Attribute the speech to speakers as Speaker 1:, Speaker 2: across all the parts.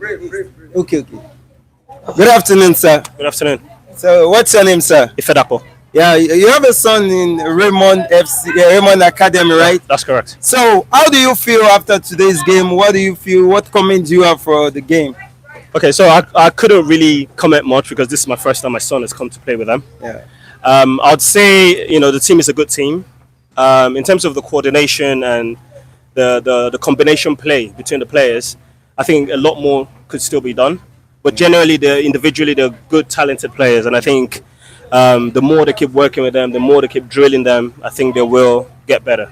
Speaker 1: Okay. Good afternoon, sir.
Speaker 2: Good afternoon.
Speaker 1: So, what's your name, sir?
Speaker 2: Ifedapo.
Speaker 1: Yeah, you have a son in Raymond FC, Raymond Academy, right?
Speaker 2: That's correct.
Speaker 1: So, how do you feel after today's game? What do you feel? What comments do you have for the game?
Speaker 2: Okay, so I couldn't really comment much because this is my first time my son has come to play with them.
Speaker 1: Yeah.
Speaker 2: I'd say the team is a good team. In terms of the coordination and the combination play between the players, I think a lot more could still be done. But generally, they're good, talented players, and I think the more they keep working with them, the more they keep drilling them, I think they will get better.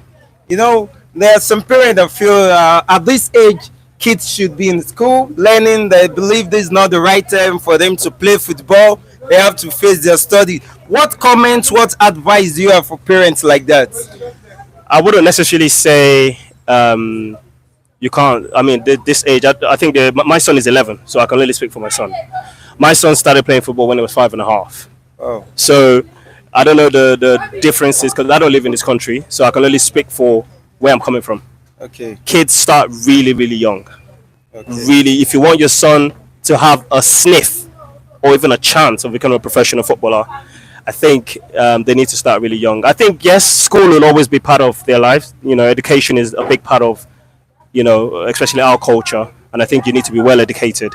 Speaker 1: There are some parents that feel at this age, kids should be in school learning. They believe this is not the right time for them to play football. They have to face their study. What comments, what advice do you have for parents like that?
Speaker 2: I wouldn't necessarily say you can't. I mean, this age, I think my son is 11, so I can only speak for my son. My son started playing football when he was 5.5.
Speaker 1: Oh.
Speaker 2: So I don't know the differences because I don't live in this country, so I can only speak for where I'm coming from.
Speaker 1: Okay.
Speaker 2: Kids start really, really young.
Speaker 1: Okay.
Speaker 2: Really, if you want your son to have a sniff or even a chance of becoming a professional footballer, I think they need to start really young. I think, yes, school will always be part of their lives. Education is a big part of, especially our culture. And I think you need to be well educated.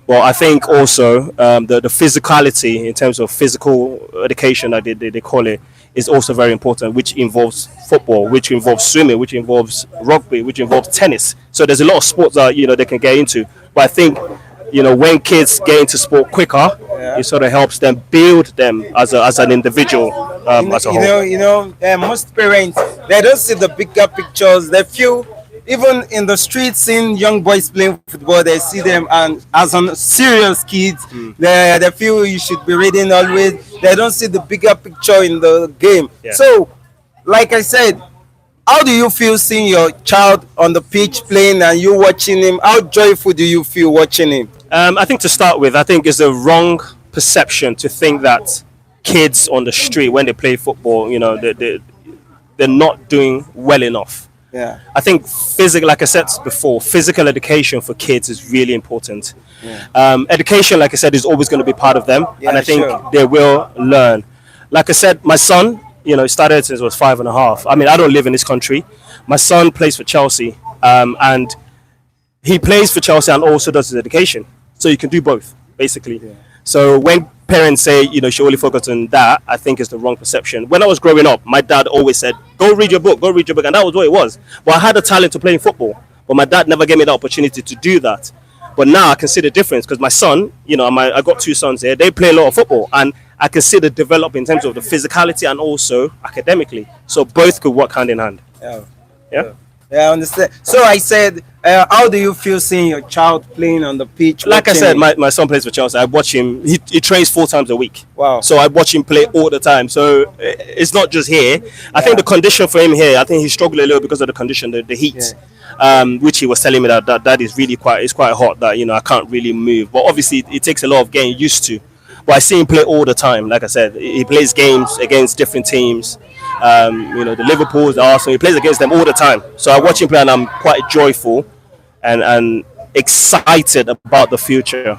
Speaker 2: Well, I think also the physicality in terms of physical education, that they call it, is also very important, which involves football, which involves swimming, which involves rugby, which involves tennis. So there's a lot of sports that they can get into. But I think when kids get into sport quicker, it sort of helps them build them as an individual, as a whole.
Speaker 1: Most parents, they don't see the bigger pictures. They feel even in the streets, seeing young boys playing football, they see them and as on serious kids. They feel you should be reading always. They don't see the bigger picture in the game.
Speaker 2: Yeah.
Speaker 1: So, like I said, how do you feel seeing your child on the pitch playing and you watching him? How joyful do you feel watching him?
Speaker 2: I think to start with, I think it's a wrong perception to think that kids on the street, when they play football, they're not doing well enough.
Speaker 1: Yeah.
Speaker 2: I think like I said before, physical education for kids is really important.
Speaker 1: Yeah.
Speaker 2: Education, like I said, is always going to be part of them,
Speaker 1: Yeah,
Speaker 2: and I think
Speaker 1: sure.
Speaker 2: they will learn. Like I said, my son, started since he was 5.5. I mean, I don't live in this country. My son plays for Chelsea, and he plays for Chelsea and also does his education. So you can do both, basically.
Speaker 1: Yeah.
Speaker 2: So when parents say, you should only focus on that, I think it's the wrong perception. When I was growing up, my dad always said, go read your book, and that was what it was. But I had a talent to play in football, but my dad never gave me the opportunity to do that. But now I can see the difference because my son, I got 2 sons here, they play a lot of football, and I can see the develop in terms of the physicality and also academically. So both could work hand in hand. Yeah?
Speaker 1: Yeah, I understand. So I said, how do you feel seeing your child playing on the pitch?
Speaker 2: Like I
Speaker 1: watching
Speaker 2: said,
Speaker 1: him?
Speaker 2: my son plays for Chelsea. I watch him. He trains 4 times a week.
Speaker 1: Wow.
Speaker 2: So I watch him play all the time. So it's not just here. I think the condition for him here, I think he struggled a little because of the condition, the heat, which he was telling me that is really quite hot. That I can't really move. But obviously, it takes a lot of getting used to. But I see him play all the time. Like I said, he plays games against different teams. The Liverpools, the Arsenal. He plays against them all the time. So I watch him play, and I'm quite joyful and excited about the future.